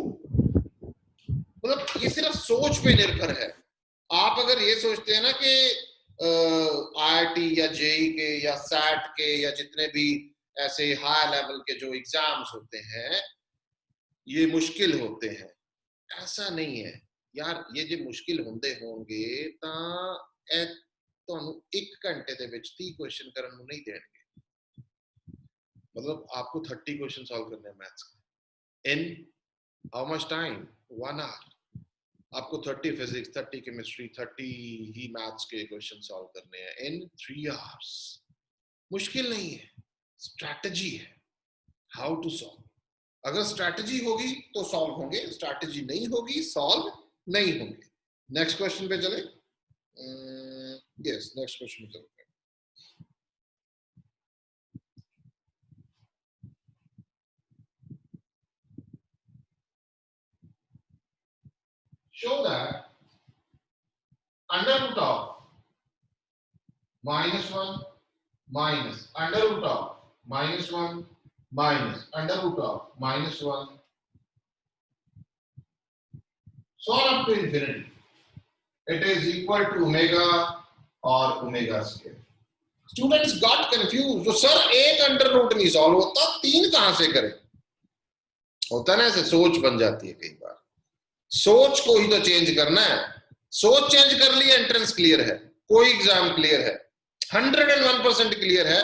मतलब ये सिर्फ सोच पे निर्भर है. आप अगर ये सोचते हैं ना कि आईआईटी या जेई के या सैट के या जितने भी ऐसे हाई लेवल के जो एग्जाम्स होते हैं ये मुश्किल होते हैं, ऐसा नहीं है यार. ये जो मुश्किल होंगे ਤਾਂ ਇਹ ਤੁਹਾਨੂੰ 1 ਘੰਟੇ ਦੇ ਵਿੱਚ 30 क्वेश्चन ਕਰਨ ਨੂੰ नहीं देंगे. मतलब आपको 30 क्वेश्चन सॉल्व करने हैं मैथ्स के. In how much time, 1 hour. आपको 30 फिजिक्स 30 केमिस्ट्री 30 ही मैथ्स के क्वेश्चन सॉल्व करने हैं इन 3 आवर्स. मुश्किल नहीं है, स्ट्रैटेजी है हाउ टू सॉल्व. अगर स्ट्रैटेजी होगी तो सॉल्व होंगे, स्ट्रैटेजी नहीं होगी सॉल्व नहीं होंगे. नेक्स्ट क्वेश्चन पे चले. यस नेक्स्ट क्वेश्चन पे चलते हैं. show that under root of -1 minus under root of -1 minus under root of -1 so on up to infinity, it is equal to omega or omega square. Students got confused. तो sir एक under root नहीं solve होता, 3 कहां से करें. होता है ना ऐसे, सोच बन जाती है कई बार. सोच को ही तो चेंज करना है. सोच चेंज कर ली, एंट्रेंस क्लियर है, कोई एग्जाम क्लियर है, 101% क्लियर है,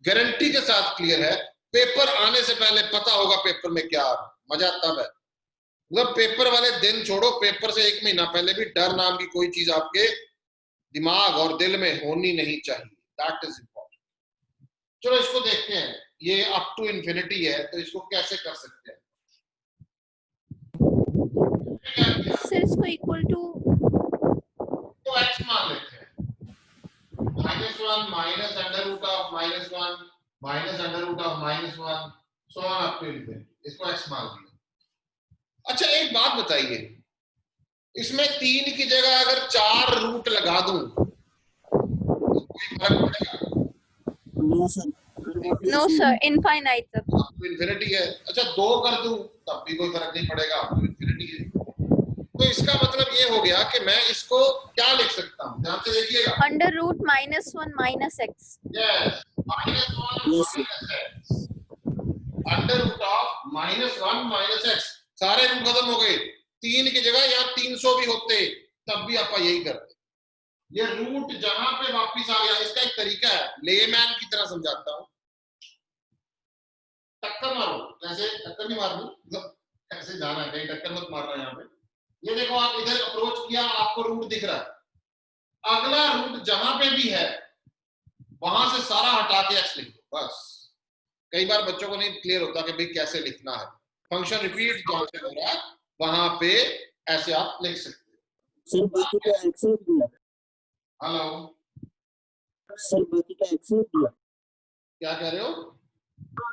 गारंटी के साथ क्लियर है. पेपर आने से पहले पता होगा पेपर में क्या आ रहा. मजा तब है, मतलब पेपर वाले दिन छोड़ो, पेपर से 1 महीना पहले भी डर नाम की कोई चीज आपके दिमाग और दिल में होनी नहीं चाहिए. That is important. चलो इसको देखते हैं. ये अप टू इंफिनिटी है तो इसको कैसे कर सकते हैं. सर इसको इक्वल टू तो x मान लेते हैं. -1 minus under root of -1 minus under root of -1 so on up to infinity. इसको x मान लिया. अच्छा एक बात बताइए, इसमें 3 की जगह अगर 4 रूट लगा दूं तो कोई फर्क पड़ेगा? नो सर, इनफाइनाइट तक. इंफिनिटी है. अच्छा 2 कर दूं तब भी कोई फर्क नहीं पड़ेगा, इन्फिनिटी है। तो इसका मतलब ये हो गया कि मैं इसको क्या लिख सकता हूँ, ध्यान से देखिएगा। Under root -1 minus x. Yes, -1 minus x, under root of -1 minus x. सारे रूट खत्म हो गए, 3 की जगह यहाँ 300 भी होते तब भी आप यही करते। ये रूट जहां पे वापिस आ गया, इसका एक तरीका है, लेमैन की तरह समझाता हूं। टक्कर मारो, कैसे? टक्कर नहीं मारनी, मतलब ऐसे जाना है, कहीं टक्कर मत मारना। यहाँ पे ये देखो, आप इधर अप्रोच किया, आपको रूट दिख रहा है, अगला रूट जहां पे भी है वहां से सारा हटा के एक्स लिख दो बस। कई बार बच्चों को नहीं क्लियर होता कि भाई कैसे लिखना है। फंक्शन रिपीट जहां से हो रहा है वहां पे ऐसे आप लिख सकते हो। सर बाकी का एक्स हट गया। हेलो सर बाकी का एक्स हट गया। क्या कह रहे हो?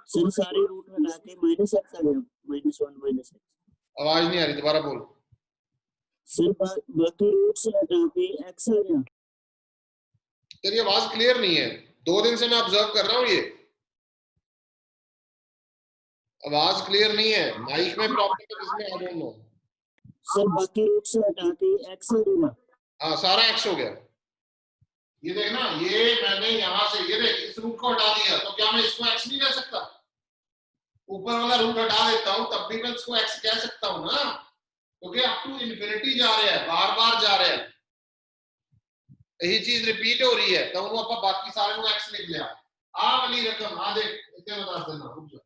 सर सारे रूट हटा के माइनस एक्स आ गया, -1 माइनस एक्स। आवाज नहीं आ रही, दोबारा बोल। सर बाकी रूट से हटा के एक्स आ गया। तेरी आवाज क्लियर नहीं है, 2 दिन से मैं ऑब्जर्व कर रहा हूँ, ये आवाज क्लियर नहीं है, माइक में प्रॉब्लम है इसमें, आई डोंट नो। सर बाकी रूट से हटा के एक्स आ गया। हाँ, सारा एक्स हो गया। ये देखना, ये मैंने यहाँ से, ये देख, इस रूट को हटा दिया, तो क्या मैं इसको एक्स नहीं कह सकता? ऊपर वाला रूट हटा देता हूँ तब भी मैं इसको एक्स कह सकता हूँ ना, क्योंकि अप टू इन्फिनिटी जा रहे हैं, बार बार जा रहे हैं, यही चीज रिपीट हो रही है, तो आप बाकी सारे को एक्स लिख लिया। आ वाली रकम, आ देख, इतने बता देना, रुक जा।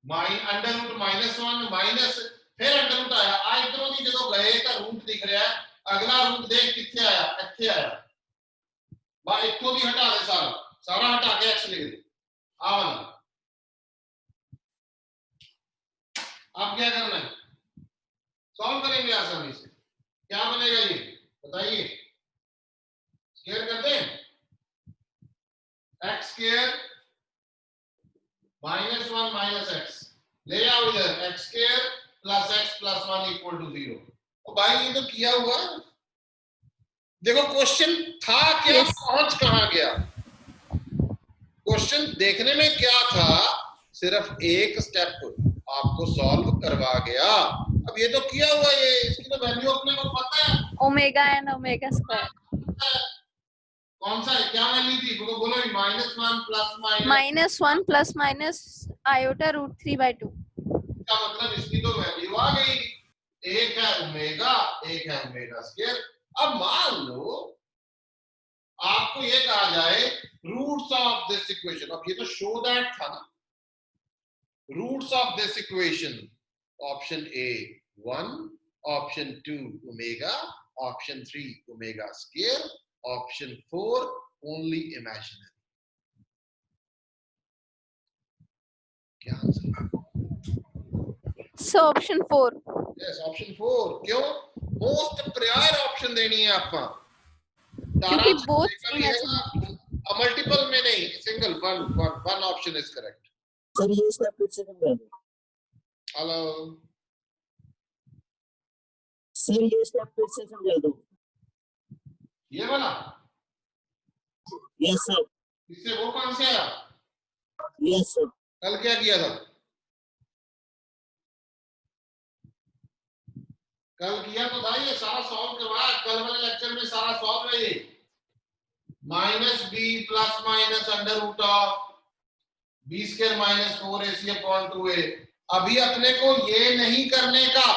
अंडर रूट -1 माइनस, फिर अंडर रूट आया, आ इधरों की जगह गए तो रूट दिख रहा है, अगला रूट देख कितने आया, इतने आया, बा इतो भी हटा दे, सारा सारा हटा के एक्स लिख दे। आ वाला अब क्या करना है, सॉल्व करेंगे आसानी से। क्या बनेगा ये बताइए, स्क्वायर कर दें, एक्स स्क्वायर -1 माइनस एक्स, ले आओ इधर, x square plus x plus 1 equal to 0। तो भाई ये तो किया हुआ है। देखो क्वेश्चन था क्या, Yes. पहुंच कहां गया? क्वेश्चन देखने में क्या था, सिर्फ एक स्टेप आपको सॉल्व करवा गया। अब ये तो किया हुआ, ये इसकी तो वैल्यू अपने को पता है, ओमेगा एंड ओमेगा स्क्वायर। कौन सा है, क्या वैल्यू थी वो बोलो, -1 प्लस -1 प्लस माइनस आयोटा √3/2। का मतलब इसकी तो वैल्यू आ गई, एक है ओमेगा, एक है ओमेगा स्क्वायर। अब मान लो आपको ये कहा जाए रूट्स ऑफ दिस इक्वेशन, अब ये तो शो दैट था ना, roots of this equation, option A 1, option 2 omega, option 3 omega square, option 4 only imaginary. क्या answer? So option 4। Yes, option 4। क्यों? मोस्ट प्रायर ऑप्शन देनी है आपका, क्योंकि बोथ इमेजिनरी, मल्टीपल में नहीं, single, one option is correct. Sir ये step फिर से समझा दो। हेलो सर ये स्टेप फिर से समझा दो। ये वाला, यस सर। इससे वो कौन से आया? Yes sir. कल क्या किया था? कल किया तो था, ये सारा सॉल्व करवाया, कल वाले लेक्चर में सारा सॉल्व है ये। -b plus minus under root of b square minus 4ac upon 2a। अभी अपने को ये नहीं करने का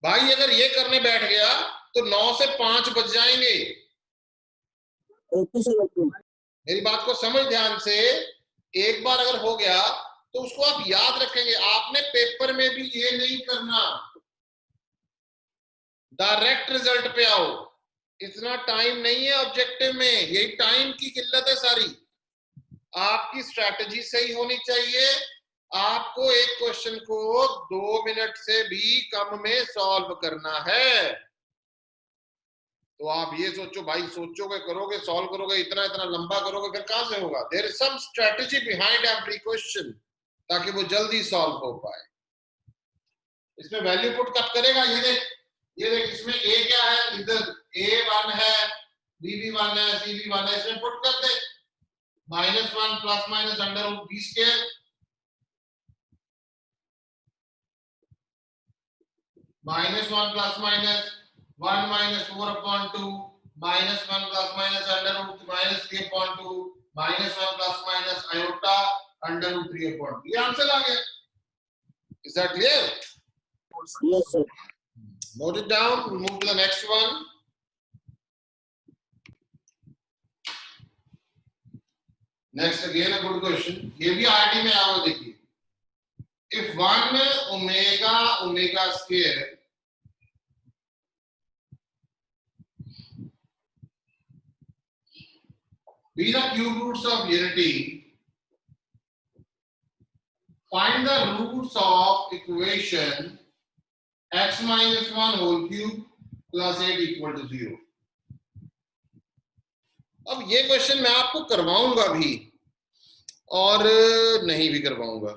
भाई, अगर ये करने बैठ गया तो 9 से 5 बज जाएंगे। Okay sir, okay. मेरी बात को समझ ध्यान से, एक बार अगर हो गया तो उसको आप याद रखेंगे। आपने पेपर में भी ये नहीं करना, डायरेक्ट रिजल्ट पे आओ, इतना टाइम नहीं है ऑब्जेक्टिव में, यही टाइम की किल्लत है सारी। आपकी स्ट्रैटेजी सही होनी चाहिए, आपको एक क्वेश्चन को 2 मिनट से भी कम में सॉल्व करना है। तो आप ये सोचो भाई, सोचोगे, करोगे, सॉल्व करोगे, इतना इतना लंबा करोगे, फिर कहां से होगा? There is some strategy behind every question, ताकि वो जल्दी सॉल्व हो पाए। इसमें वैल्यू पुट कब करेगा? ये देख इसमें a क्या है, इधर a 1 है, b भी 1 है, c भी 1 है, इसमें पुट कर दे। -1 plus minus under root b square -1 plus minus 1 minus 4/2 -1 plus minus under root -3/2 -1 plus minus iota under root 3/2। ये आंसर आ गया। Is that clear? Yes, sir. Note it down. We'll move to the next one. Next again a good question. ये भी RT में आओ देखिए। If 1 omega square be the cube roots of unity, find the roots of equation x minus 1 whole cube plus 8 equal to 0. अब ये question मैं आपको करवाऊंगा भी और नहीं भी करवाऊंगा।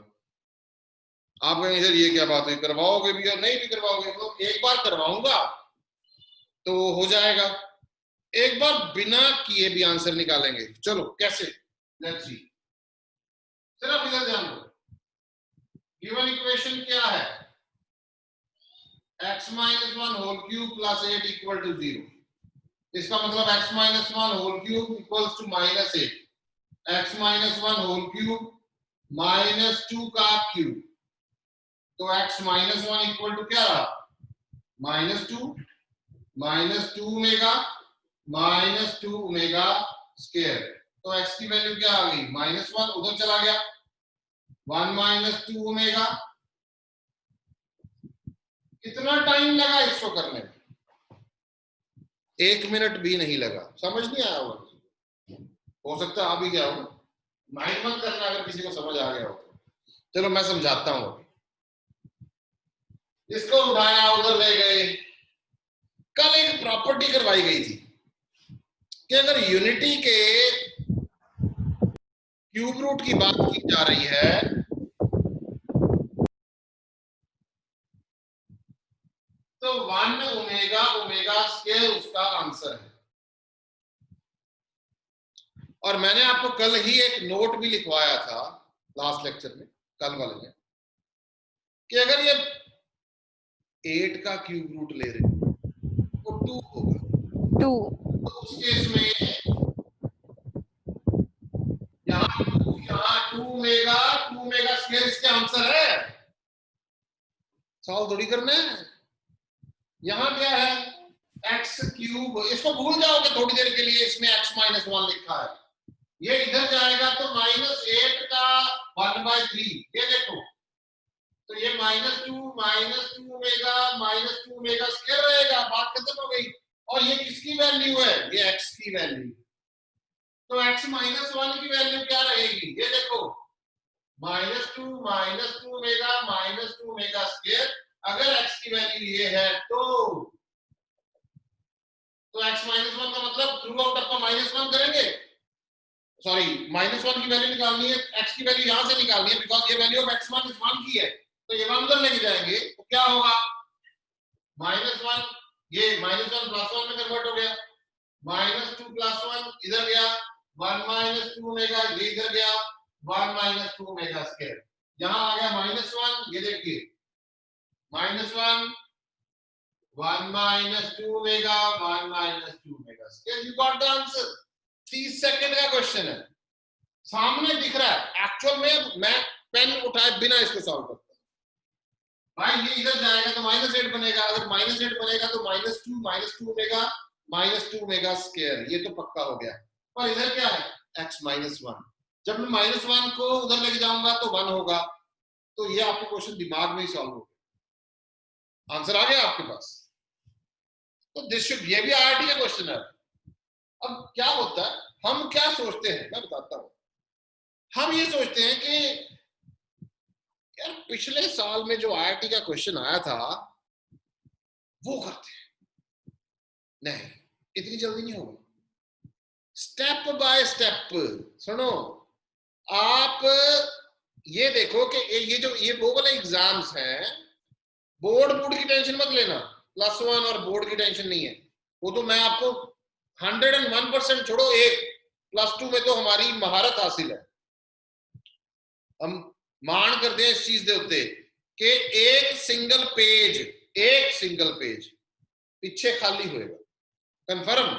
आप कहेंगे सर ये क्या बात है, करवाओगे भी और नहीं भी करवाओगे। तो एक बार करवाऊंगा तो हो जाएगा, एक बार बिना किए भी आंसर निकालेंगे। चलो कैसे, लेट्स सी। सिर्फ इधर ध्यान दो, गिवन इक्वेशन क्या है, x minus 1 whole cube plus 8 equal to 0। इसका मतलब x minus 1 whole cube equals to -8, x minus 1 whole cube minus 2 का क्यूब, तो x minus 1 equal to क्या रहा, -2 ओमेगा -2 ओमेगा स्क्वायर। तो x की वैल्यू क्या आ गई, -1 उधर चला गया, 1 - 2 ओमेगा। कितना टाइम लगा इसको करने में, 1 मिनट भी नहीं लगा। समझ नहीं आया होगा, हो सकता है आ भी गया हो, माइंड मत करना अगर किसी को समझ आ गया हो। चलो मैं समझाता हूं। इसको उठाया उधर ले गए। कल एक प्रॉपर्टी करवाई गई थी कि अगर यूनिटी के क्यूब रूट की बात की जा रही है तो 1 ओमेगा स्क्वायर उसका आंसर है। और मैंने आपको कल ही एक नोट भी लिखवाया था लास्ट लेक्चर में, कल वाले में, कि अगर ये 8 का क्यूब रूट ले रहे हो तो 2 होगा। 2 तो उस केस में यहाँ 2 ओमेगा स्क्वायर इसके आंसर है। सॉल्व थोड़ी करना है। यहाँ क्या है, x क्यूब, इसको भूल जाओगे थोड़ी देर के लिए, इसमें x - 1 लिखा है, ये इधर जाएगा तो -8 का 1/3, ये देखो, तो ये -2 ओमेगा स्क्वायर रहेगा, बात खत्म हो गई। और ये किसकी वैल्यू है, ये x की वैल्यू। तो x - 1 की वैल्यू क्या रहेगी, ये देखो, -2 ओमेगा स्क्वायर। अगर x की वैल्यू ये है तो x - 1 का मतलब थ्रू आउट आपका -1 करेंगे, सॉरी -1 की वैल्यू निकालनी है, x की वैल्यू यहां से निकालनी है, बिकॉज ये वैल्यू ऑफ x - 1 की है, तो ये 1 उधर लेके जाएंगे तो क्या होगा, -1, ये -1 +1 में कन्वर्ट हो गया, -2 + 1 इधर गया, 1 - 2 ओमेगा ये इधर गया, 1 - 2 ओमेगा स्क्वायर। यहां आ गया -1, ये देखिए -1 1 - 2 omega 1 - 2 omega square. You got the answer. 30 second का क्वेश्चन है, सामने दिख रहा है। एक्चुअल में मैं पेन उठाए बिना इसको सॉल्व करता हूं। भाई ये इधर जाएगा तो -8 बनेगा, अगर -8 बनेगा तो -2 ओमेगा -2 ओमेगा स्क्वायर, ये तो पक्का हो गया। पर इधर क्या है, x - 1। जब मैं -1 को उधर लेके जाऊंगा तो 1 होगा, तो ये आपको क्वेश्चन दिमाग में ही सॉल्व हो गया, आंसर आ गया आपके पास। तो दिस शुड, ये भी आईआईटी का क्वेश्चन है। अब क्या होता है, हम क्या सोचते हैं, मैं बताता हूं। हम ये सोचते हैं कि यार पिछले साल में जो आईआईटी का क्वेश्चन आया था वो करते हैं। नहीं, इतनी जल्दी नहीं होगा, स्टेप बाय स्टेप। सुनो, आप ये देखो कि ये वो वाले एग्जाम्स हैं, बोर्ड की टेंशन मत लेना, +1 और बोर्ड की टेंशन नहीं है, वो तो मैं आपको 101% छोड़ो, +2 में तो हमारी महारत हासिल है, हम मान करते हैं इस चीज के उत्ते कि एक सिंगल पेज पीछे खाली होएगा। कंफर्म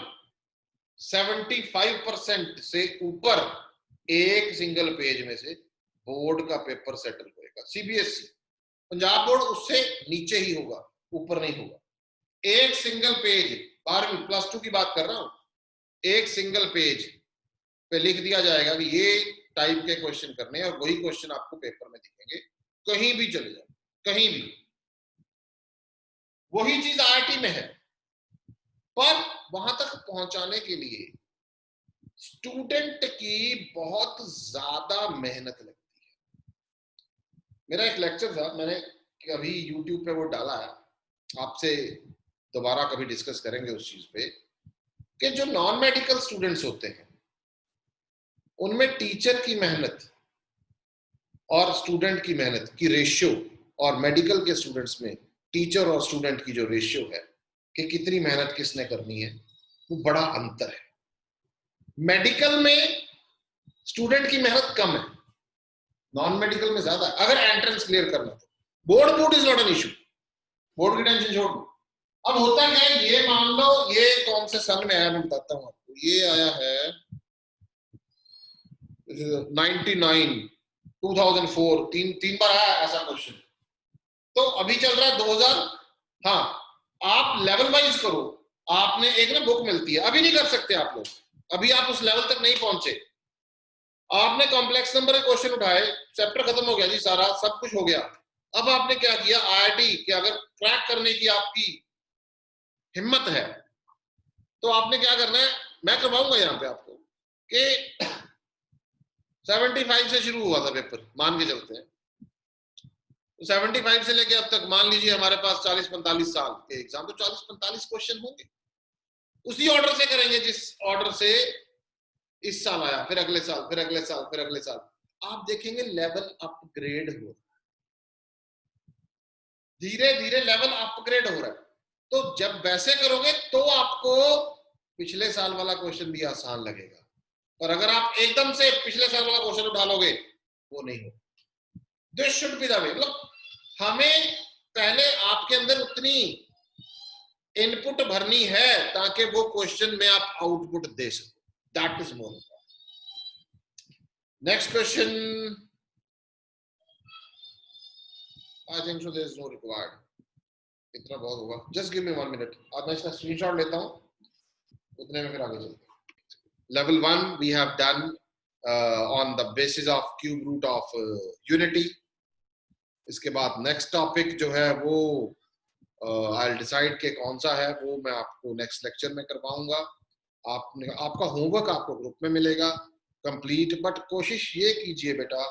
75% से ऊपर एक सिंगल पेज में से बोर्ड का पेपर सेटल होएगा। सीबीएसई, पंजाब बोर्ड उससे नीचे ही होगा, ऊपर नहीं होगा। एक सिंगल पेज, 12वीं +2 की बात कर रहा हूं, एक सिंगल पेज पे लिख दिया जाएगा कि ये टाइप के क्वेश्चन करने हैं और वही क्वेश्चन आपको पेपर में दिखेंगे, कहीं भी चले जाओ, कहीं भी। वही चीज आईआईटी में है, पर वहां तक पहुंचाने के लिए स्टूडेंट की बहुत ज्यादा मेहनत लगती है। मेरा एक लेक्चर था, मैंने अभी YouTube पे वो डाला है, आपसे दोबारा कभी डिस्कस करेंगे उस चीज पे, कि जो नॉन मेडिकल स्टूडेंट्स होते हैं उनमें टीचर की मेहनत और स्टूडेंट की मेहनत की रेशियो, और मेडिकल के स्टूडेंट्स में टीचर और स्टूडेंट की जो रेशियो है कि कितनी मेहनत किसने करनी है, वो बड़ा अंतर है। मेडिकल में स्टूडेंट की मेहनत कम है, नॉन मेडिकल में ज्यादा है, अगर एंट्रेंस क्लियर करना तो। Board is not an issue, board की टेंशन छोड़ दो। अब होता क्या है, ये मान लो ये कौन से सन में आया, मैं बताता हूं आपको। ये आया है 99, 2004, तीन बार आया ऐसा क्वेश्चन। तो अभी चल रहा है 2000। हाँ, आप लेवल वाइज करो, आपने एक ना बुक मिलती है, अभी नहीं कर सकते आप लोग, अभी आप उस लेवल तक नहीं पहुंचे। आपने कॉम्प्लेक्स नंबर के क्वेश्चन उठाए, चैप्टर खत्म हो गया जी, सारा सब कुछ हो गया। अब आपने क्या किया, आईआईटी के अगर क्रैक करने की आपकी हिम्मत है तो आपने क्या करना है, मैं करवाऊंगा यहाँ पे आपको कि 75 से शुरू हुआ था पेपर, मान के चलते हैं, तो 75 से लेके अब तक मान लीजिए हमारे पास 40-45 साल के एग्जाम, तो 40-45 क्वेश्चन होंगे। उसी ऑर्डर से करेंगे जिस ऑर्डर से इस साल आया, फिर अगले साल, फिर अगले साल, फिर अगले साल। आप देखेंगे लेवल अपग्रेड हो, धीरे धीरे लेवल अपग्रेड हो रहा है। तो जब वैसे करोगे तो आपको पिछले साल वाला क्वेश्चन भी आसान लगेगा, और अगर आप एकदम से पिछले साल वाला क्वेश्चन उठा लोगे वो नहीं होगा। This should be the way. मतलब हमें पहले आपके अंदर उतनी इनपुट भरनी है ताकि वो क्वेश्चन में आप आउटपुट दे सको, that is more. Next question, I think so there is no required, इतना बहुत होगा। जस्ट गिव मी 1 मिनट, अब मैं इसका स्क्रीनशॉट लेता हूं, उतने में फिर आगे चलते हैं। Level 1 we have done on the basis of cube root of unity. इसके बाद नेक्स्ट टॉपिक जो है वो आई विल डिसाइड कि कौन सा है, वो मैं आपको नेक्स्ट लेक्चर में करवाऊंगा। आपका होमवर्क आपको ग्रुप में मिलेगा कंप्लीट, बट कोशिश ये कीजिए बेटा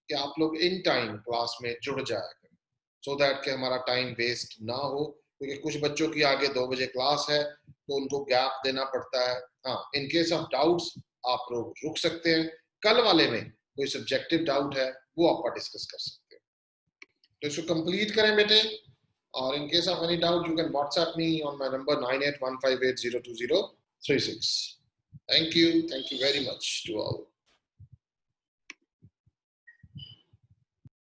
कि आप लोग इन टाइम क्लास में जुड़ जाए, सो दैट कि हमारा टाइम वेस्ट ना हो, क्योंकि कुछ बच्चों की आगे 2 बजे क्लास है तो उनको गैप देना पड़ता है। हाँ, इन केस ऑफ डाउट्स आप लोग रुक सकते हैं, कल वाले में कोई सब्जेक्टिव डाउट है वो आप डिस्कस कर सकते हैं। तो इसको कंप्लीट करें बेटे, और in case of any doubt you can WhatsApp me on my number 9815802036। Thank you very much to all.